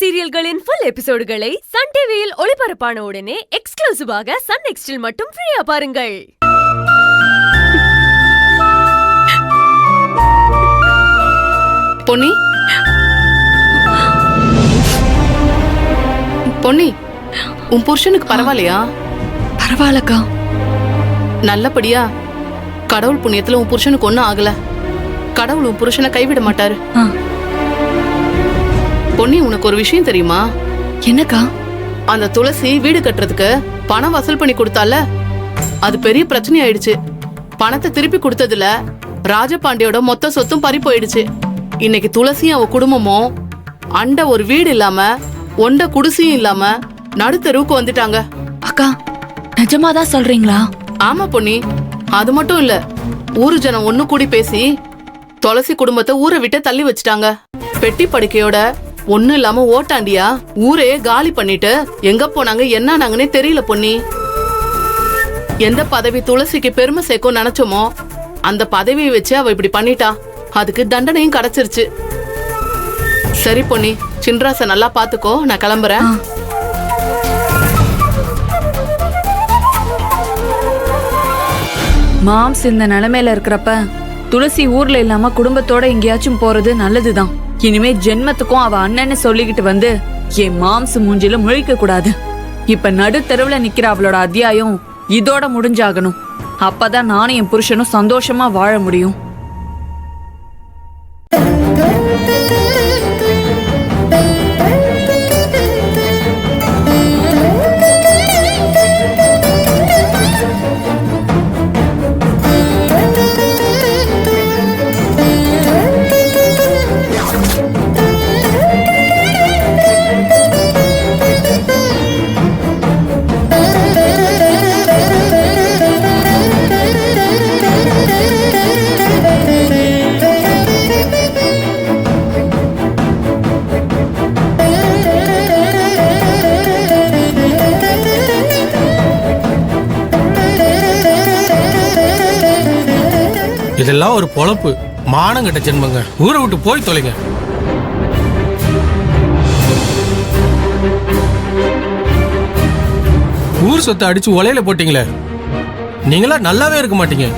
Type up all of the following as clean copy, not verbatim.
சீரியல்களின் full எபிசோடுகளை Sun டிவியில் ஒளிபரப்பான உடனே எக்ஸ்க்ளூசிவாக சன் நெக்ஸ்டில் மட்டும் ஃப்ரீயா பாருங்கள். பொன்னி, பொன்னி, உன் புருஷனுக்கு பரவாயில்லையா? பரவாயில்லக்கா. நல்லபடியா? கடவுள் புண்ணியத்துல உன் புருஷனுக்கு ஒன்னும் ஆகல. கடவுள் உன் புருஷனை கைவிட மாட்டாரு. பொன்னி, உனக்கு ஒரு விஷயம் தெரியுமா? என்னக்கா? அந்த துளசி வீடு கட்டுறதுக்கு பணம் வசூல் பண்ணி கொடுத்தால, அது பெரிய பிரச்சனை ஆயிடுச்சு. பணத்தை திருப்பி கொடுத்ததுல ராஜபாண்டியோட மொத்த சொத்தும் பறி போயிடுச்சு. இன்னைக்கு துளசியும் அவ குடும்பமும் அண்ட ஒரு வீடு இல்லாம, ஒண்ட குடிசையும் இல்லாம நடுத்தருவுக்கு வந்துட்டாங்க. அக்கா, நிஜமாதான் சொல்றீங்களா? ஆமா பொன்னி, அது மட்டும் இல்ல, ஊரு ஜனம் ஒண்ணு கூடி பேசி துளசி குடும்பத்தை ஊரை விட்டு தள்ளி வச்சுட்டாங்க. பெட்டி படுக்கையோட ஒண்ணு இல்லாம ஓட்டாண்டியா ஊரே காலி பண்ணிட்டு எங்க போனாங்க என்னானாங்கன்னே தெரியல பொன்னி. எந்த பதவி துளசிக்கு பெருமை சேர்க்கும் நினைச்சோமோ அந்த பதவியை வச்சு அவ இப்படி பண்ணிட்டா. அதுக்கு தண்டனையும் கிடைச்சிருச்சு. சரி பொன்னி, சின்ராச நல்லா பாத்துக்கோ, நான் கிளம்புறேன். மாம்ஸ் இந்த நிலைமையில இருக்கிறப்ப துளசி ஊர்ல இல்லாம குடும்பத்தோட எங்கேயாச்சும் போறது நல்லதுதான். இனிமே ஜென்மத்துக்கும் அவ அண்ணன்னு சொல்லிக்கிட்டு வந்து என் மாம்ஸ் மூஞ்சில முழிக்க கூடாது. இப்ப நடு தெருவுல நிக்கிற அவளோட அத்தியாயம் இதோட முடிஞ்சாகணும். அப்பதான் நானும் என் புருஷனும் சந்தோஷமா வாழ முடியும். இதெல்லாம் ஒரு பொழப்பு? மானங்கட்ட ஜென்மங்க. ஊரை விட்டு போய் தொலைங்க. ஊர் சொத்தை அடிச்சு ஒலையில போட்டீங்களே, நீங்களா நல்லாவே இருக்க மாட்டீங்க.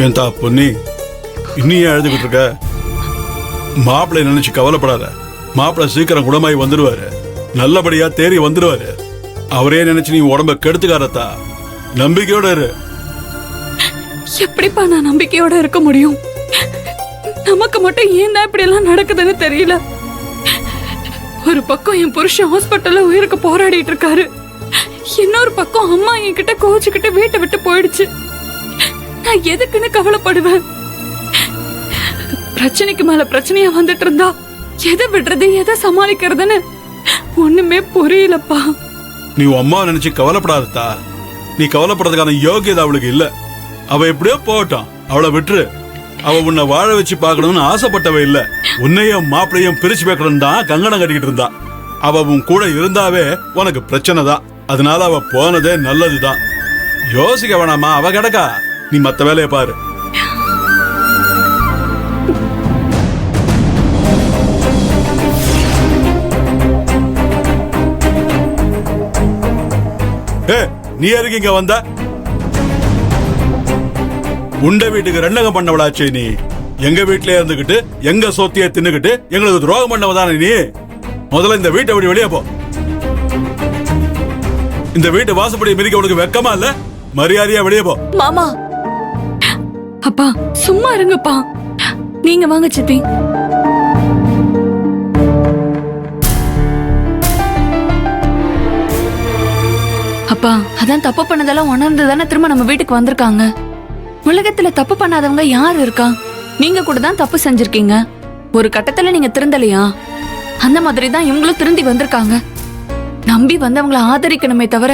ஏன்டா பொன்னி, இன்னும் ஏன் எழுதுகிட்டு இருக்க? மாப்பிள்ளை நினைச்சு கவலைப்படாத. மாப்பிள்ளை சீக்கிரம் குணமாயி வந்துடுவாரு. நல்லபடியா தேறி வந்துடுவாரு. அவரே நினைச்சு நீ உடம்ப கெடுத்துக்காரத்தா. நம்பிக்கையோட இரு. எப்படிப்பா நான் நம்பிக்கையோட இருக்க முடியும்? நமக்கு மட்டும் ஏன் தான் இப்படி எல்லாம் நடக்குதுன்னு தெரியல. ஒரு பக்கம் என் புருஷன் ஹாஸ்பிட்டல்ல உயிருக்கு போராடிட்டு இருக்காரு. இன்னொரு பக்கம் அம்மா என்கிட்ட கோச்சுக்கிட்டு வீட்டை விட்டு போயிடுச்சு. நான் எதுக்குன்னு கவலைப்படுவேன்? பிரச்சனைக்கு மேல பிரச்சனையா வந்துட்டு இருந்தா எதை விடுறது, எதை சமாளிக்கிறதுன்னு ஒண்ணுமே புரியலப்பா. நீ அம்மா நினைச்சு கவலைப்படாதா. நீ கவலைப்படுறதுக்கான யோகியதை அவளுக்கு இல்ல. அவ எப்படியோ போகட்டும், அவளை விட்டுரு. அவ உன்னை வாழ வச்சு பாக்கணும்னு ஆசைப்பட்டவ இல்ல. உன்னையும் மாப்பிளையும் பிரிச்சு வைக்கணும் தான் கங்கணம் கட்டிக்கிட்டு இருந்தா. அவ உன் கூட இருந்தாவே உனக்கு பிரச்சனை தான். அதனால அவ போனதே நல்லதுதான். யோசிக்க வேணாமா? அவ கிடக்கா, நீ மத்த வேலையை பாரு. நீ எதுக்கு இங்க வந்த? உண்ட வீட்டுக்கு ரெண்டகம் பண்ணவளாச்சே நீ. எங்க வீட்லயே இருந்துகிட்டு எங்க சொத்திய தின்னுகிட்டு எங்களுக்கு துரோகம் பண்ணவதானே நீ. முதல்ல இந்த வீட்டை விட்டு வெளியே போ. இந்த வீட்டு வாசப்படி மிதிக்க உனக்கு வெக்கமா இல்ல? மரியாதையா வெளியே போ. மாமா, அப்பா சும்மா இருங்கப்பா. நீங்க வாங்க சித்தி. அப்பா, அதான் தப்பு பண்ணதெல்லாம் உணர்ந்து தானே திரும்ப நம்ம வீட்டுக்கு வந்திருக்காங்க. உலகத்துல தப்பு பண்ணாதவங்க யார் இருக்கா? நீங்க கூட தான் தப்பு செஞ்சிருக்கீங்க. ஒரு கட்டத்துல நீங்க திருந்தலையா? அந்த மாதிரி தான் இவங்களும் திருந்தி வந்திருக்காங்க. நம்பி வந்தவங்களை ஆதரிக்கணுமே தவிர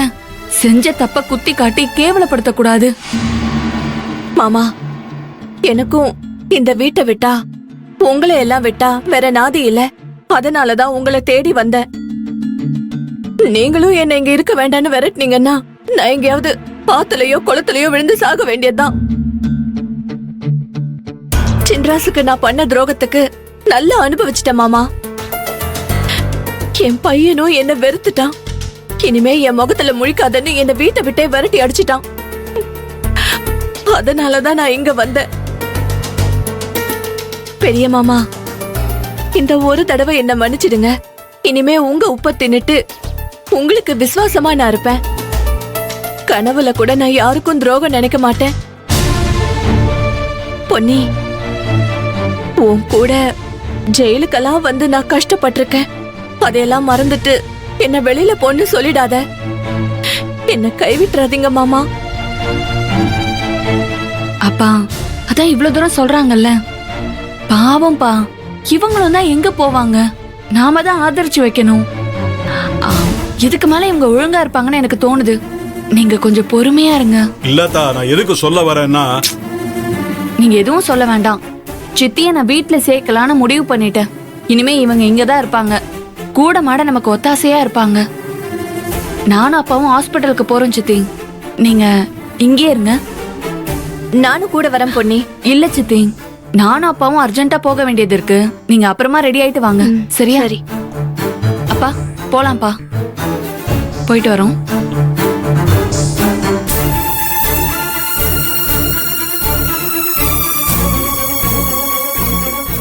செஞ்ச தப்ப குத்தி காட்டி கேவலப்படுத்த கூடாது. மாமா, எனக்கும் இந்த வீட்டை விட்டா உங்களை எல்லாம் விட்டா வேற நாதி இல்ல. அதனாலதான் உங்களை தேடி வந்தேன். நீங்களும் என்ன இங்க இருக்க வேண்டாம்னு விரட்டினீங்கன்னா நான் எங்கேயாவது ஆத்துலயோ குளத்துலயோ விழுந்து சாக வேண்டியதுதான். சின்ராசுக்கு நான் பண்ண துரோகத்துக்கு நல்லா அனுபவிச்சிட்டேன் மாமா. என் பையனும் என்ன வெறுத்துட்டான். இனிமே என் முகத்துல முழிக்காதன்னு என்ன வீட்டை விட்டே விரட்டி அடிச்சிட்டான். அதனாலதான் நான் இங்க வந்தேன். பெரிய மாமா, இந்த ஒரு தடவை என்ன மன்னிச்சிடுங்க. இனிமே உங்க உப்ப தின்னுட்டு உங்களுக்கு விசுவாசமா நான் இருப்பேன். கனவுல கூட நான் யாருக்கும் துரோகம் நினைக்க மாட்டேன். பொன்னி, உன் கூட ஜெயிலுக்கெல்லாம் வந்து நான் கஷ்டப்பட்டிருக்கேன். அதையெல்லாம் மறந்துட்டு என்ன வெளியில பொண்ணு சொல்லிடாத. என்ன கைவிட்டுறாதீங்க மாமா. அப்பா, அதான் இவ்வளவு தூரம் சொல்றாங்கல்ல. பாவம்பா, இவங்களும் தான் எங்க போவாங்க? நாம தான் ஆதரிச்சு வைக்கணும். இதுக்கு மேல இவங்க ஒழுங்கா இருப்பாங்கன்னு எனக்கு தோணுது. நீங்க கொஞ்சம் பொறுமையா இருங்க. இல்லத்தா, நான் எதுக்கு சொல்ல வரேன்னா, நீங்க எதுவும் சொல்ல வேண்டாம். சித்திய நான் வீட்டுல சேர்க்கலான்னு முடிவு பண்ணிட்டேன். இனிமே இவங்க இங்கதான் இருப்பாங்க. கூட மாட நமக்கு ஒத்தாசையா இருப்பாங்க. நானும் அப்பாவும் ஹாஸ்பிட்டலுக்கு போறோம் சித்தி. நீங்க இங்கே இருங்க. நானும் கூட வரேன் பொன்னி. இல்ல சித்தி, நானும் அப்பாவும் அர்ஜென்ட்டா போக வேண்டியது இருக்கு. நீங்க அப்புறமா ரெடி ஆயிட்டு வாங்க. சரியா? சரி. அப்பா, போலாம்ப்பா. போயிட்டு வரோம்.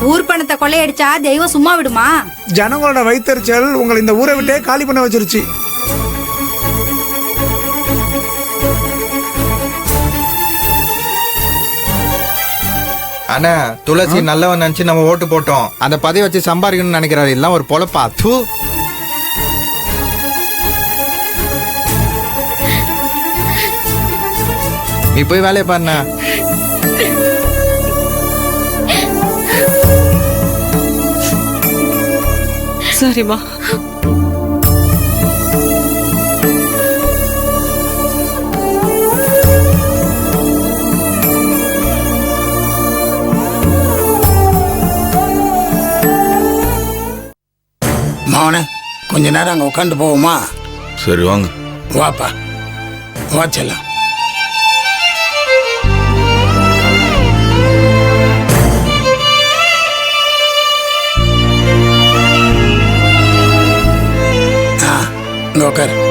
ஊர் பணத்தை கொள்ளையடிச்சா தெய்வம் சும்மா விடுமா? ஜனங்களோட வைத்தறிச்சல் உங்களை இந்த ஊரை விட்டே காலி பண்ண வச்சிருச்சு. அண்ணா, துளசி நல்லவன் நினைச்சு நம்ம ஓட்டு போட்டோம். அந்த பதவி வச்சு சம்பாதிக்கணும்னு நினைக்கிறாரு. எல்லாம் ஒரு பொழப்பா? தூ. நீ போய் வேலையை பாருண்ணா. சரிம்மா. மாவனே, கொஞ்ச நேரம் அங்கே உட்காந்து போவோமா? சரி வாங்க. வாப்பா, வா செல்லம். இங்கே உட்காரு.